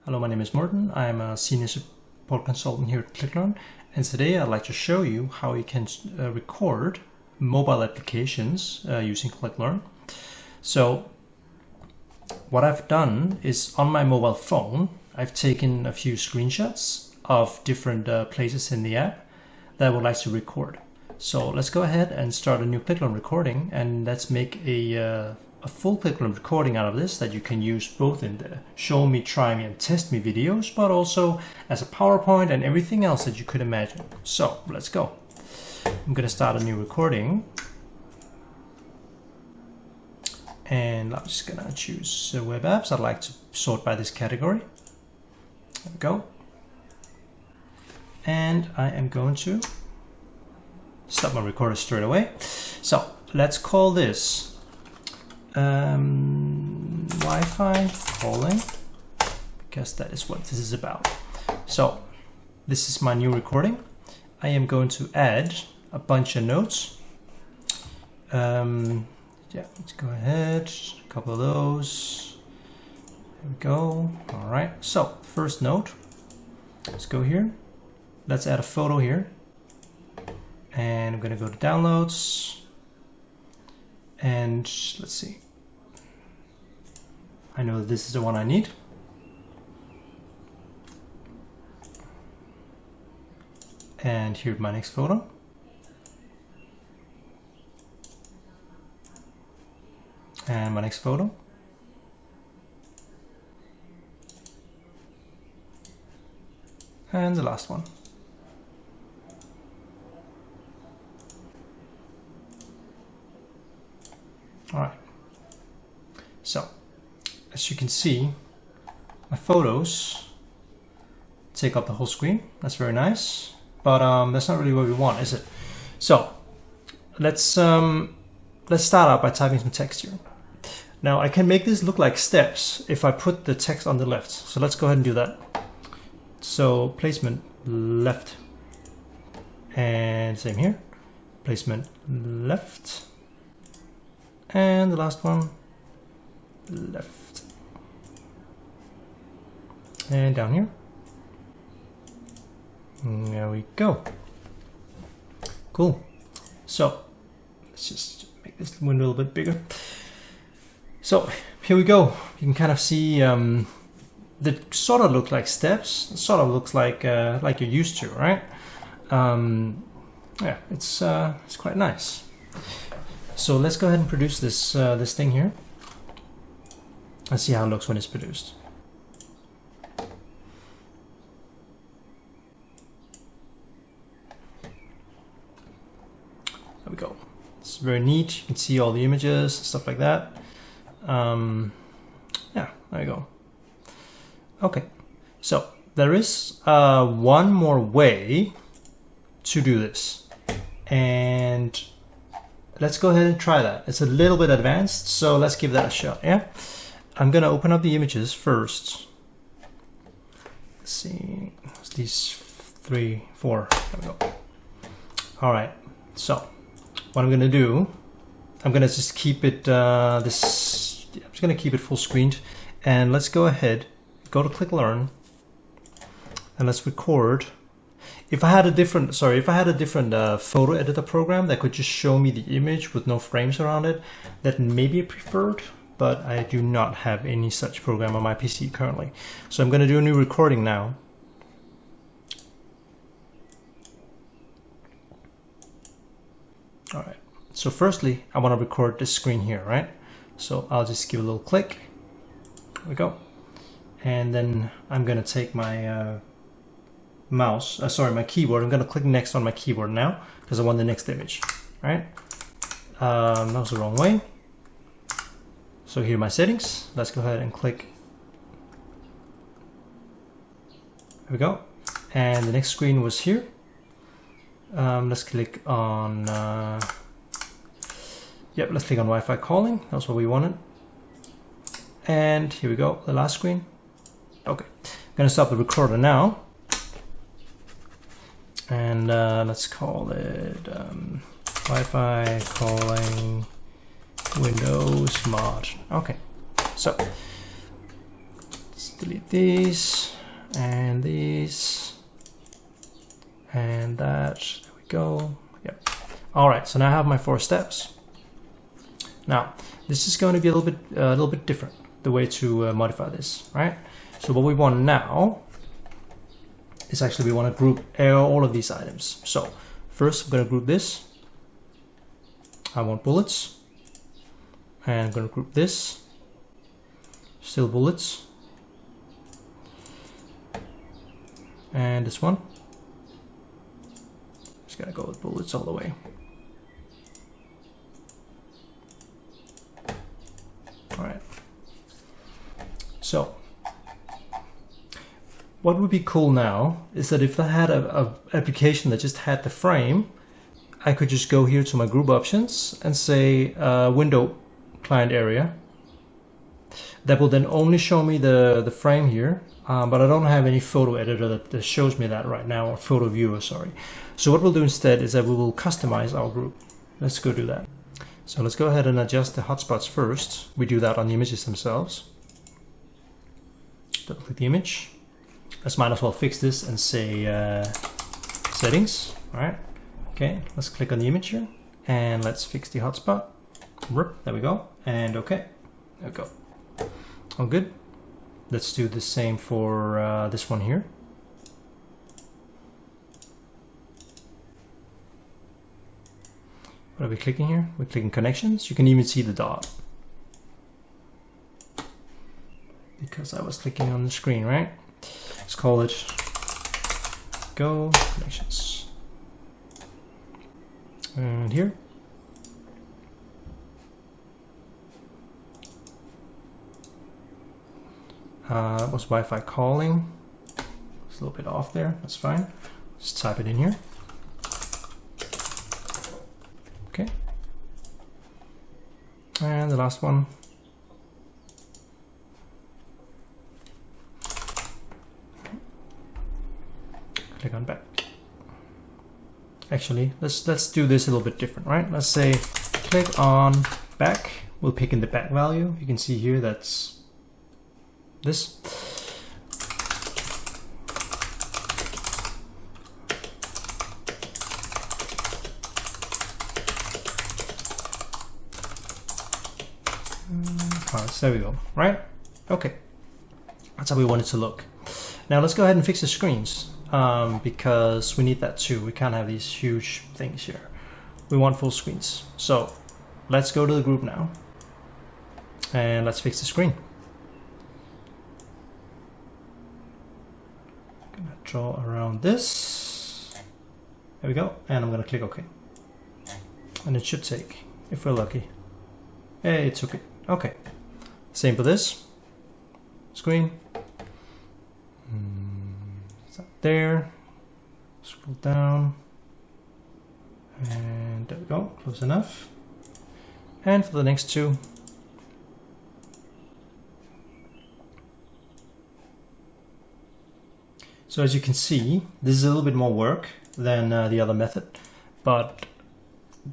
Hello, my name is Morten. I'm a senior support consultant here at ClickLearn, and today I'd like to show you how you can record mobile applications using ClickLearn. So what I've done is on my mobile phone, I've taken a few screenshots of different places in the app that I would like to record. So let's go ahead and start a new ClickLearn recording, and let's make a full ClickLearn recording out of this that you can use both in the show me, try me, and test me videos, but also as a PowerPoint and everything else that you could imagine. So let's go. I'm going to start a new recording, and I'm just going to choose web apps. I'd like to sort by this category. There we go. And I am going to stop my recorder straight away. So let's call this Wi-Fi calling, because that is what this is about. So this is my new recording. I am going to add a bunch of notes. Yeah, let's go ahead, a couple of those. There we go. All right, so first note, let's go here. Let's add a photo here, and I'm going to go to downloads. And let's see. I know this is the one I need. And here's my next photo. And my next photo. And the last one. All right, so as you can see, my photos take up the whole screen. That's very nice, but that's not really what we want, is it? So let's start out by typing some text here. Now I can make this look like steps if I put the text on the left. So let's go ahead and do that. So placement left, and same here, placement left. And the last one, left. And down here. There we go. Cool. So let's just make this window a little bit bigger. So here we go. You can kind of see that sort of look like steps. It sort of looks like you're used to, right? Yeah, it's quite nice. So let's go ahead and produce this this thing here. Let's see how it looks when it's produced. There we go. It's very neat. You can see all the images, stuff like that. Yeah, there you go. Okay, so there is one more way to do this, and let's go ahead and try that. It's a little bit advanced, so let's give that a shot, yeah? I'm gonna open up the images first. Let's see, what's these 3, 4, there we go. All right, so what I'm gonna do, I'm gonna just keep it, I'm just gonna keep it full screened, and let's go ahead, go to ClickLearn, and let's record. If I had a different, photo editor program that could just show me the image with no frames around it, that may be preferred, but I do not have any such program on my PC currently. So I'm going to do a new recording now. All right, so firstly, I want to record this screen here, right? So I'll just give a little click. There we go. And then I'm going to take my my keyboard. I'm going to click next on my keyboard now because I want the next image, right? That was the wrong way. So here are my settings. Let's go ahead and click. There we go. And the next screen was here. Let's click on, let's click on Wi-Fi calling. That's what we wanted. And here we go, the last screen. Okay, I'm going to stop the recorder now. And let's call it Wi-Fi calling Windows mod. Okay, so Let's delete these and that. There we go. Yep. All right, so now I have my 4 steps. Now, this is going to be a little bit different, the way to modify this, right? So what we want now is actually we want to group all of these items. So first I'm going to group this. I want bullets. And I'm going to group this. Still bullets. And this one. Just going to go with bullets all the way. All right. So what would be cool now is that if I had a application that just had the frame, I could just go here to my group options and say window client area. That will then only show me the frame here, but I don't have any photo editor that shows me that right now, or photo viewer, sorry. So what we'll do instead is that we will customize our group. Let's go do that. So let's go ahead and adjust the hotspots first. We do that on the images themselves. Double click the image. Let's might as well fix this and say settings. All right. Okay, let's click on the image here and let's fix the hotspot. There we go. And okay, there we go. All good. Let's do the same for this one here. What are we clicking here? We're clicking connections. You can even see the dot because I was clicking on the screen, right? Let's call it go connections. And here. That was Wi-Fi calling. It's a little bit off there. That's fine. Just type it in here. Okay. And the last one. Click on back. Actually, let's do this a little bit different, right? Let's say click on back. We'll pick in the back value. You can see here that's this. So there we go, right? Okay, that's how we want it to look. Now let's go ahead and fix the screens because we need that too. We can't have these huge things here. We want full screens. So let's go to the group now and let's fix the screen. I'm gonna draw around this. There we go, and I'm gonna click OK. And it should take, if we're lucky. Hey, it took it. Okay. Same for this screen. It's up there. Scroll down. And there we go. Close enough. And for the next two. So as you can see, this is a little bit more work than the other method, but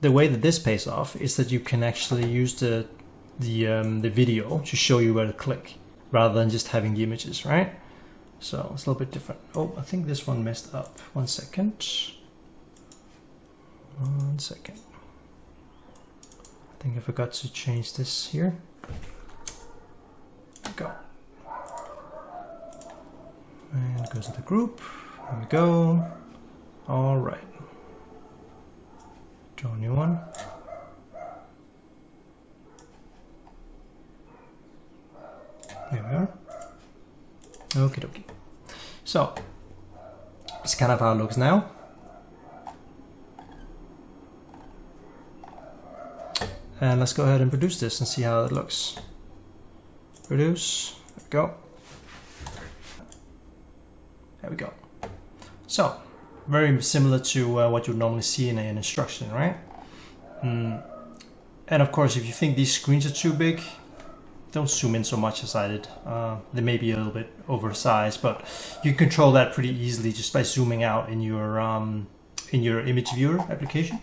the way that this pays off is that you can actually use the video to show you where to click rather than just having the images, right? So it's a little bit different. Oh, I think this one messed up. 1 second. 1 second. I think I forgot to change this here. There we go. And goes to the group. There we go. All right. Draw a new one. There we are. Okie dokie. So, it's kind of how it looks now. And let's go ahead and produce this and see how it looks. Produce. There we go. There we go. So, very similar to what you would normally see in an instruction, right? And of course, if you think these screens are too big, don't zoom in so much as I did. They may be a little bit oversized, but you control that pretty easily just by zooming out in your image viewer application.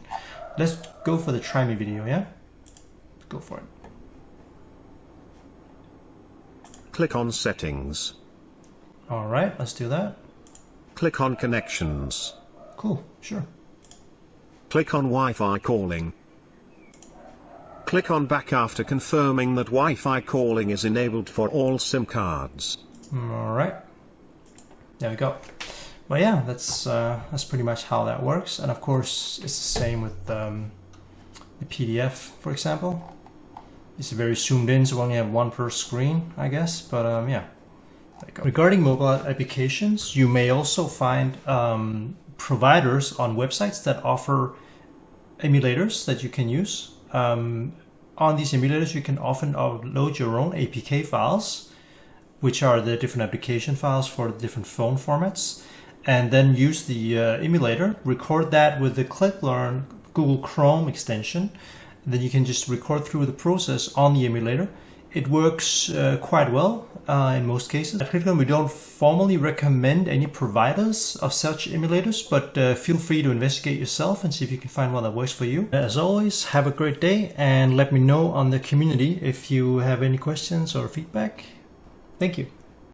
Let's go for the try me video, yeah? Go for it. Click on Settings. All right, let's do that. Click on Connections. Cool, sure. Click on Wi-Fi calling. Click on Back after confirming that Wi-Fi calling is enabled for all SIM cards. All right, there we go. Well, yeah, that's pretty much how that works. And of course, it's the same with the PDF, for example. It's very zoomed in, so we only have one per screen, I guess. But yeah, there you go. Regarding mobile applications, you may also find providers on websites that offer emulators that you can use. On these emulators, you can often upload your own APK files, which are the different application files for the different phone formats, and then use the emulator, record that with the ClipLearn Google Chrome extension. Then you can just record through the process on the emulator. It works quite well in most cases. At ClipLearn, we don't formally recommend any providers of such emulators, but feel free to investigate yourself and see if you can find one that works for you. As always, have a great day and let me know on the community if you have any questions or feedback. Thank you.